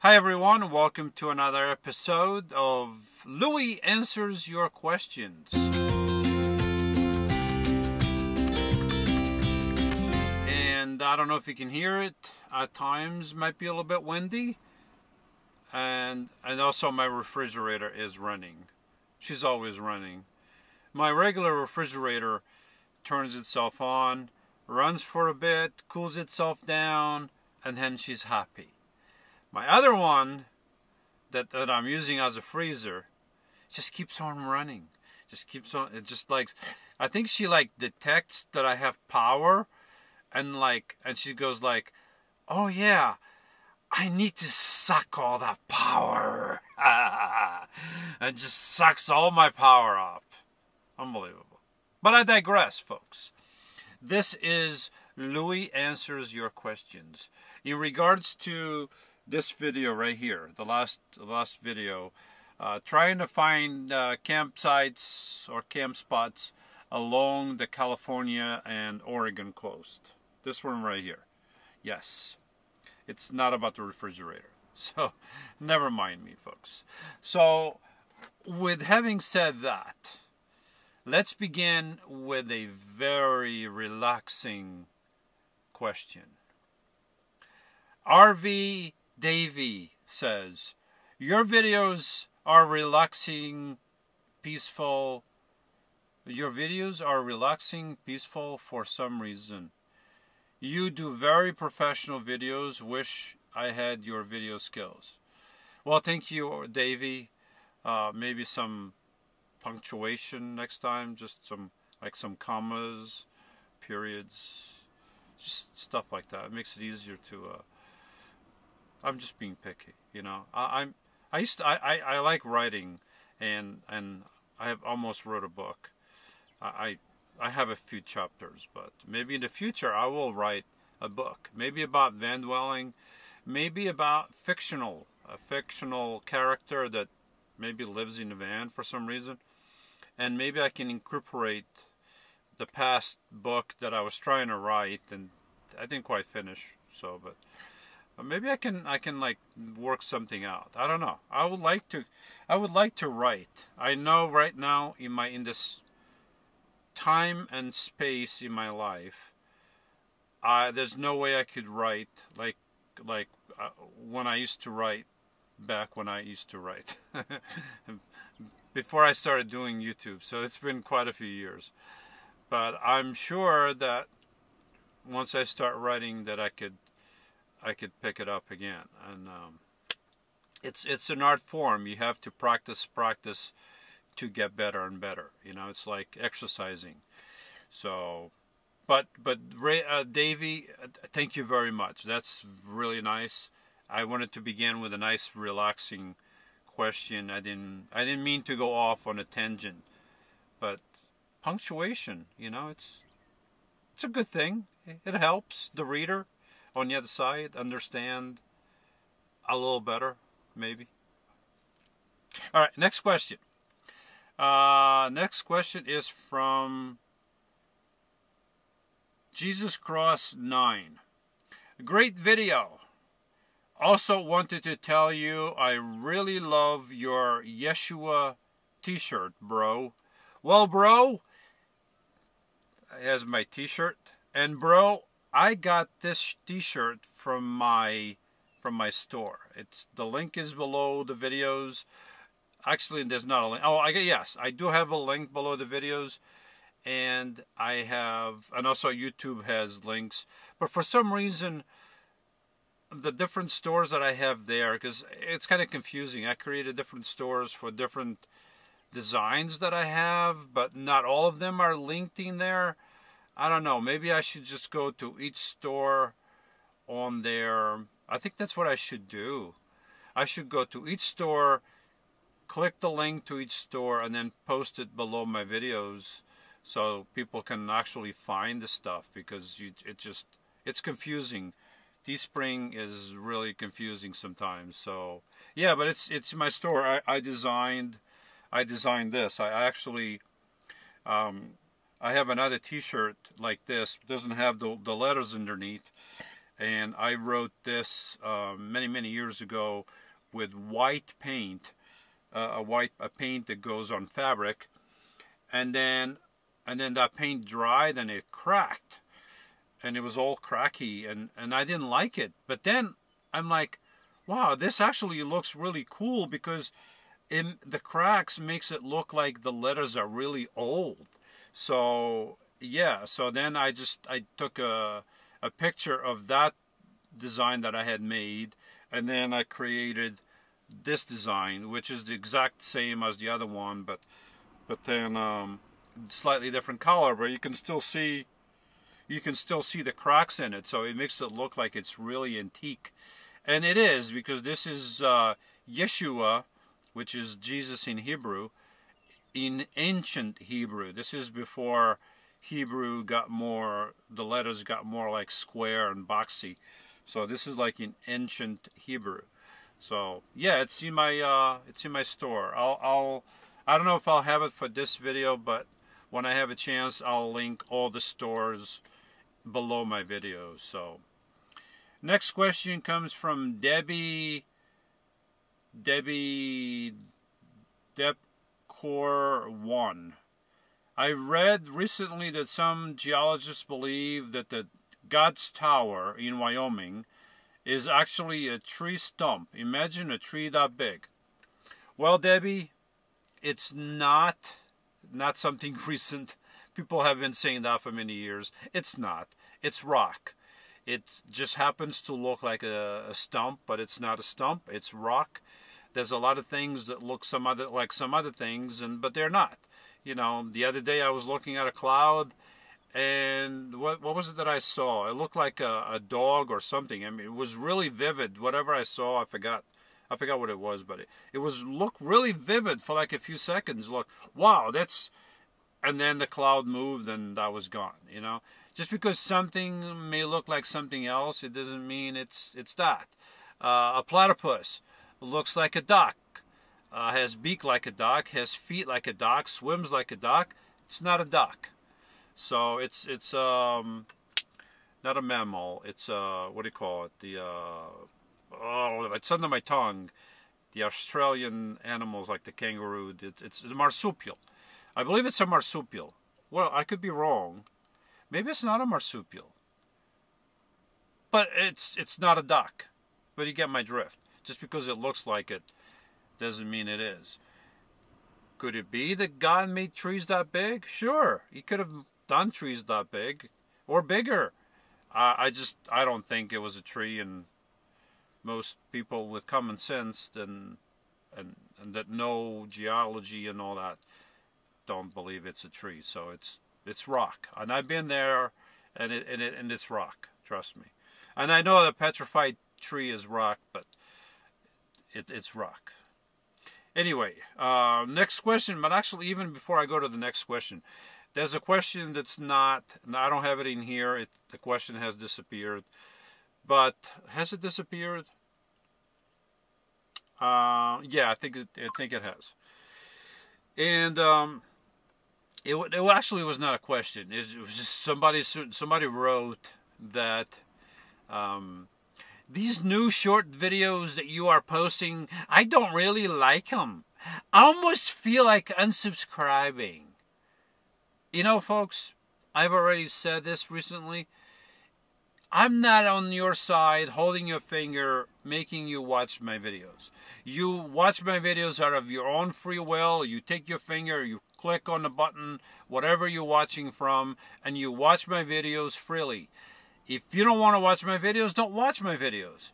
Hi everyone, welcome to another episode of Loui Answers Your Questions. And I don't know if you can hear it, at times might be a little bit windy. And also my refrigerator is running. She's always running. My regular refrigerator turns itself on, runs for a bit, cools itself down, and then she's happy. My other one that I'm using as a freezer just keeps on running. Just keeps on, it just like, I think she like detects that I have power and she goes like, oh yeah, I need to suck all that power. And just sucks all my power up. Unbelievable. But I digress, folks. This is Loui Answers Your Questions. In regards to this video right here, the last video, trying to find campsites or camp spots along the California and Oregon coast. This one right here. Yes, it's not about the refrigerator, so never mind me, folks. So with having said that, let's begin with a very relaxing question. RV Davey says, your videos are relaxing, peaceful. Your videos are relaxing, peaceful for some reason. You do very professional videos. Wish I had your video skills. Well, thank you, Davey. Maybe some punctuation next time. Just some commas, periods, just stuff like that. It makes it easier to. I'm just being picky, you know. I like writing, and I have almost wrote a book. I have a few chapters, but maybe in the future I will write a book. Maybe about van dwelling, maybe about a fictional character that maybe lives in a van for some reason, and maybe I can incorporate the past book that I was trying to write and I didn't quite finish. So, but maybe I can like work something out. I don't know. I would like to write. I know right now in this time and space in my life, there's no way I could write like when I used to write back when I used to write before I started doing YouTube. So it's been quite a few years. But I'm sure that once I start writing that I could pick it up again. And it's an art form. You have to practice to get better and better. You know, it's like exercising. So, but Davey, thank you very much. That's really nice. I wanted to begin with a nice, relaxing question. I didn't mean to go off on a tangent, but punctuation, you know, it's a good thing. It helps the reader on the other side understand a little better, maybe. All right, next question. Next question is from Jesus Cross 9. Great video. Also wanted to tell you I really love your Yeshua t-shirt, bro. Well, bro, here's my t-shirt, and bro, I got this t-shirt from my store. The link is below the videos. Actually, there's not a link. Oh, yes, I do have a link below the videos, and also YouTube has links. But for some reason, the different stores that I have there, because it's kind of confusing. I created different stores for different designs that I have, but not all of them are linked in there. I don't know. Maybe I should just go to each store on there. I think that's what I should do. I should go to each store, click the link to each store, and then post it below my videos so people can actually find the stuff, because it's confusing. Teespring is really confusing sometimes. So yeah, but it's my store. I designed this. I actually I have another t-shirt like this. It doesn't have the letters underneath, And I wrote this many years ago with white paint, a paint that goes on fabric, and then that paint dried and it cracked, and it was all cracky, and I didn't like it. But then I'm like, wow, this actually looks really cool, because the cracks makes it look like the letters are really old. So yeah, so then I took a picture of that design that I had made, and then I created this design, which is the exact same as the other one, but then slightly different color, but you can still see the cracks in it, so it makes it look like it's really antique. And it is, because this is Yeshua, which is Jesus in Hebrew, in ancient Hebrew. This is before Hebrew the letters got more like square and boxy. So this is like in ancient Hebrew. So yeah, it's in my store. I don't know if I'll have it for this video, but when I have a chance, I'll link all the stores below my videos. So next question comes from Debbie Depcore1. I read recently that some geologists believe that the God's Tower in Wyoming is actually a tree stump. Imagine a tree that big. Well, Debbie, it's not something recent. People have been saying that for many years. It's not. It's rock. It just happens to look like a stump, but it's not a stump. It's rock. There's a lot of things that look like some other things, but they're not. You know, the other day I was looking at a cloud, and what was it that I saw? It looked like a dog or something. I mean, it was really vivid. Whatever I saw, I forgot what it was, but it looked really vivid for like a few seconds. Look, wow, and then the cloud moved and that was gone. You know, just because something may look like something else, it doesn't mean it's that. A platypus looks like a duck, has beak like a duck, has feet like a duck, swims like a duck. It's not a duck. So it's not a mammal. It's what do you call it? It's under my tongue. The Australian animals like the kangaroo. It's a marsupial. I believe it's a marsupial. Well, I could be wrong. Maybe it's not a marsupial. But it's not a duck. But you get my drift. Just because it looks like it doesn't mean it is. Could it be that God made trees that big? Sure. He could have done trees that big or bigger. I don't think it was a tree, and most people with common sense and that know geology and all that don't believe it's a tree. So it's rock, and I've been there, and it's rock. Trust me. And I know the petrified tree is rock, but it's rock. Anyway, next question. But actually, even before I go to the next question, there's a question that's not. I don't have it in here. The question has disappeared. But has it disappeared? Yeah, I think it has. And it actually was not a question. It was just somebody wrote that these new short videos that you are posting, I don't really like them. I almost feel like unsubscribing. You know, folks, I've already said this recently. I'm not on your side, holding your finger, making you watch my videos. You watch my videos out of your own free will. You take your finger, you click on the button, whatever you're watching from, and you watch my videos freely. If you don't want to watch my videos, don't watch my videos.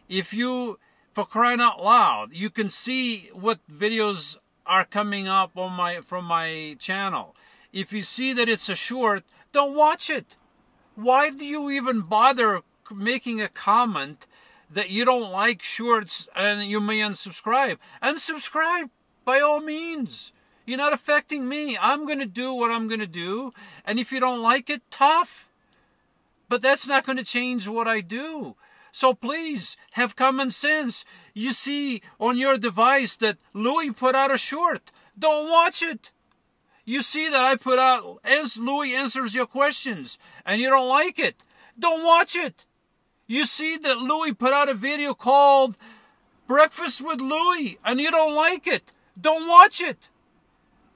If you, for crying out loud, you can see what videos are coming up on from my channel. If you see that it's a short, don't watch it. Why do you even bother making a comment that you don't like shorts and you may unsubscribe? Unsubscribe by all means. You're not affecting me. I'm going to do what I'm going to do. And if you don't like it, tough. But that's not going to change what I do. So please, have common sense. You see on your device that Loui put out a short. Don't watch it. You see that I put out, as Loui answers your questions, and you don't like it. Don't watch it. You see that Loui put out a video called Breakfast with Loui, and you don't like it. Don't watch it.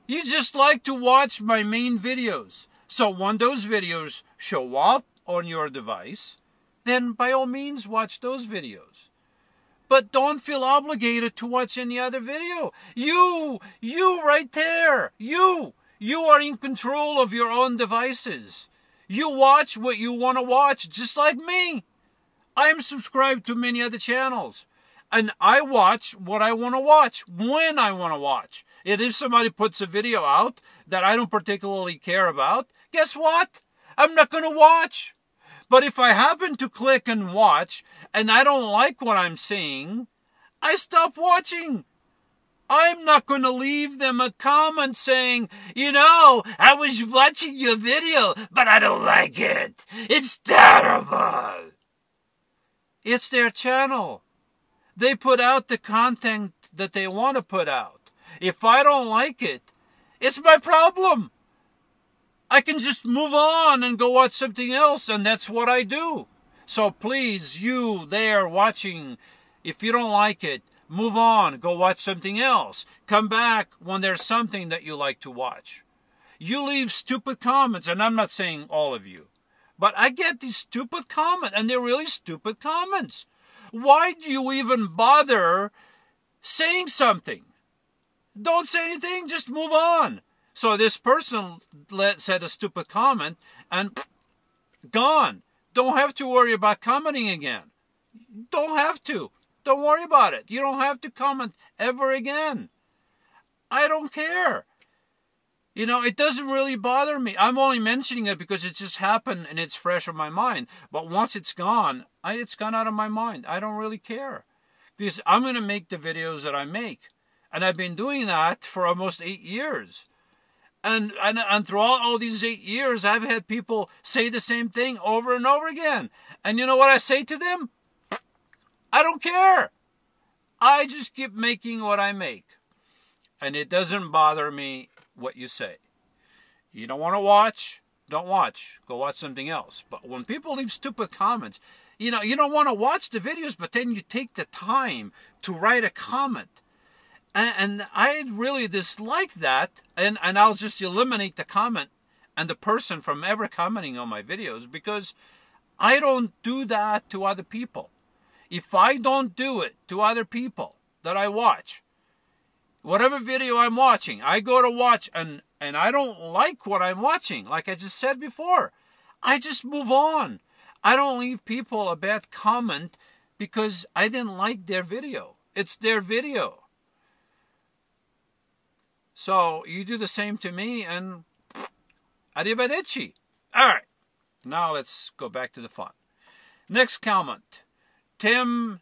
You just like to watch my main videos. So when those videos show up on your device, then by all means watch those videos. But don't feel obligated to watch any other video. You right there, you are in control of your own devices. You watch what you want to watch, just like me. I'm subscribed to many other channels. And I watch what I want to watch, when I want to watch. And if somebody puts a video out that I don't particularly care about, guess what? I'm not going to watch. But if I happen to click and watch, and I don't like what I'm seeing, I stop watching. I'm not going to leave them a comment saying, I was watching your video, but I don't like it. It's terrible. It's their channel. They put out the content that they want to put out. If I don't like it, it's my problem. I can just move on and go watch something else, and that's what I do. So please, you there watching, if you don't like it, move on, go watch something else. Come back when there's something that you like to watch. You leave stupid comments, and I'm not saying all of you, but I get these stupid comments, and they're really stupid comments. Why do you even bother saying something? Don't say anything, just move on. So this person said a stupid comment and gone. Don't have to worry about commenting again. Don't have to. Don't worry about it. You don't have to comment ever again. I don't care. It doesn't really bother me. I'm only mentioning it because it just happened and it's fresh on my mind. But once it's gone, it's gone out of my mind. I don't really care. Because I'm going to make the videos that I make. And I've been doing that for almost 8 years. And throughout all these 8 years, I've had people say the same thing over and over again. And you know what I say to them? I don't care. I just keep making what I make. And it doesn't bother me what you say. You don't want to watch? Don't watch. Go watch something else. But when people leave stupid comments, you don't want to watch the videos, but then you take the time to write a comment. And I really dislike that, and I'll just eliminate the comment and the person from ever commenting on my videos, because I don't do that to other people. If I don't do it to other people that I watch, whatever video I'm watching, I go to watch, and I don't like what I'm watching, like I just said before, I just move on. I don't leave people a bad comment because I didn't like their video. It's their video. So you do the same to me, and arrivederci. All right, now let's go back to the fun. Next comment. Tim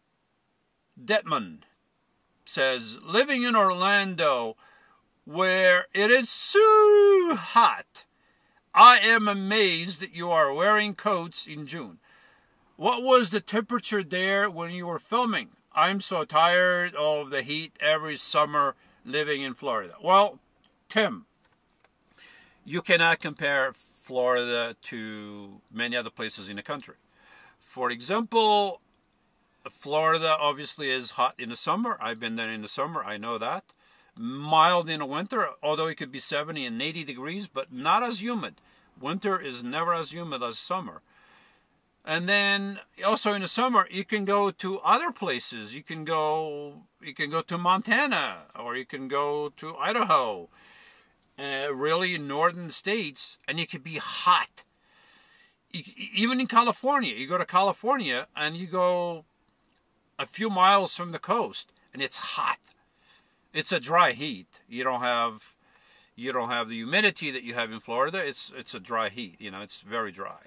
Detman says, living in Orlando, where it is so hot, I am amazed that you are wearing coats in June. What was the temperature there when you were filming? I'm so tired of the heat every summer living in Florida. Well, Tim, you cannot compare Florida to many other places in the country. For example, Florida obviously is hot in the summer. I've been there in the summer. I know that. Mild in the winter, although it could be 70 and 80 degrees, but not as humid. Winter is never as humid as summer. And then also in the summer, you can go to other places. You can go to Montana, or you can go to Idaho, really northern states, and it could be hot. Even in California, you go to California and you go a few miles from the coast, and it's hot. It's a dry heat. You don't have the humidity that you have in Florida. It's a dry heat. It's very dry.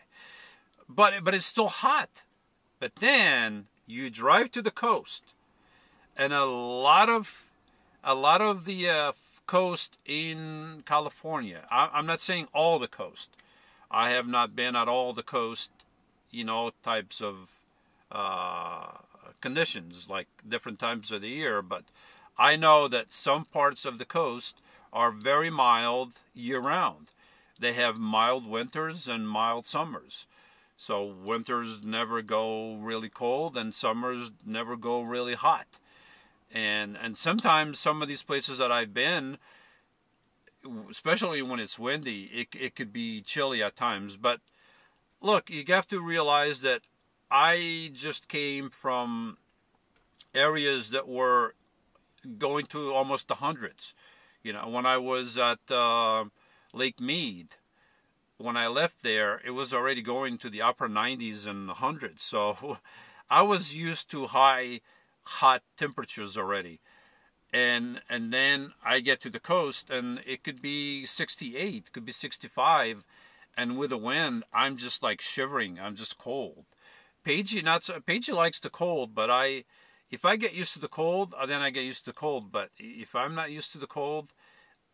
But it's still hot. But then you drive to the coast, and a lot of the coast in California. I'm not saying all the coast. I have not been at all the coast, types of conditions, like different times of the year. But I know that some parts of the coast are very mild year-round. They have mild winters and mild summers. So winters never go really cold and summers never go really hot. And sometimes some of these places that I've been, especially when it's windy, it could be chilly at times. But look, you have to realize that I just came from areas that were going to almost the hundreds. You know, when I was at Lake Mead, when I left there, it was already going to the upper 90s and hundreds. So I was used to hot temperatures already. And then I get to the coast and it could be 68, could be 65, and with the wind, I'm just like shivering. I'm just cold. Paige likes the cold, but if I get used to the cold, then I get used to the cold. But if I'm not used to the cold,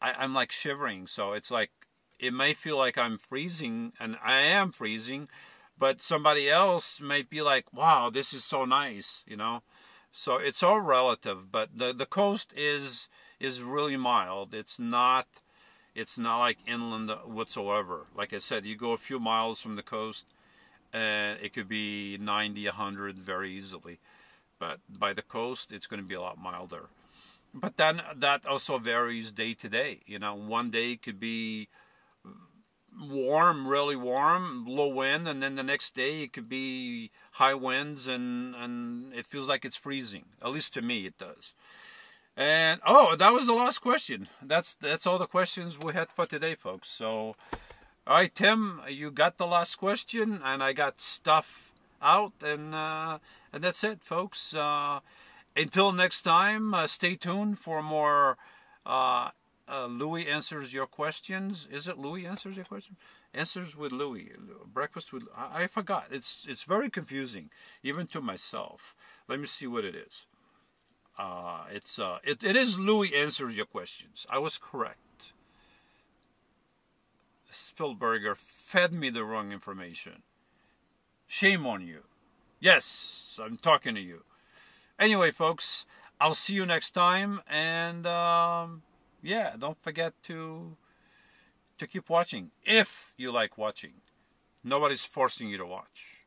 I'm like shivering. So it's like, it may feel like I'm freezing, and I am freezing, but somebody else might be like, wow, this is so nice, you know. So it's all relative, but the coast is really mild. It's not like inland whatsoever. Like I said, you go a few miles from the coast, and it could be 90, 100 very easily. But by the coast, it's going to be a lot milder. But then that also varies day to day. You know, one day could be warm, really warm, low wind, and then the next day it could be high winds and it feels like it's freezing. At least to me it does. And oh, that was the last question. That's all the questions we had for today, folks. So all right, Tim, you got the last question, and I got stuff out, and that's it, folks. Until next time, stay tuned for more Loui Answers Your Questions. Is it Loui Answers Your Questions? Answers with Loui. Breakfast with... I forgot. It's very confusing, even to myself. Let me see what it is. It is Loui Answers Your Questions. I was correct. Spielberger fed me the wrong information. Shame on you. Yes, I'm talking to you. Anyway, folks, I'll see you next time, and yeah, don't forget to keep watching if you like watching. Nobody's forcing you to watch.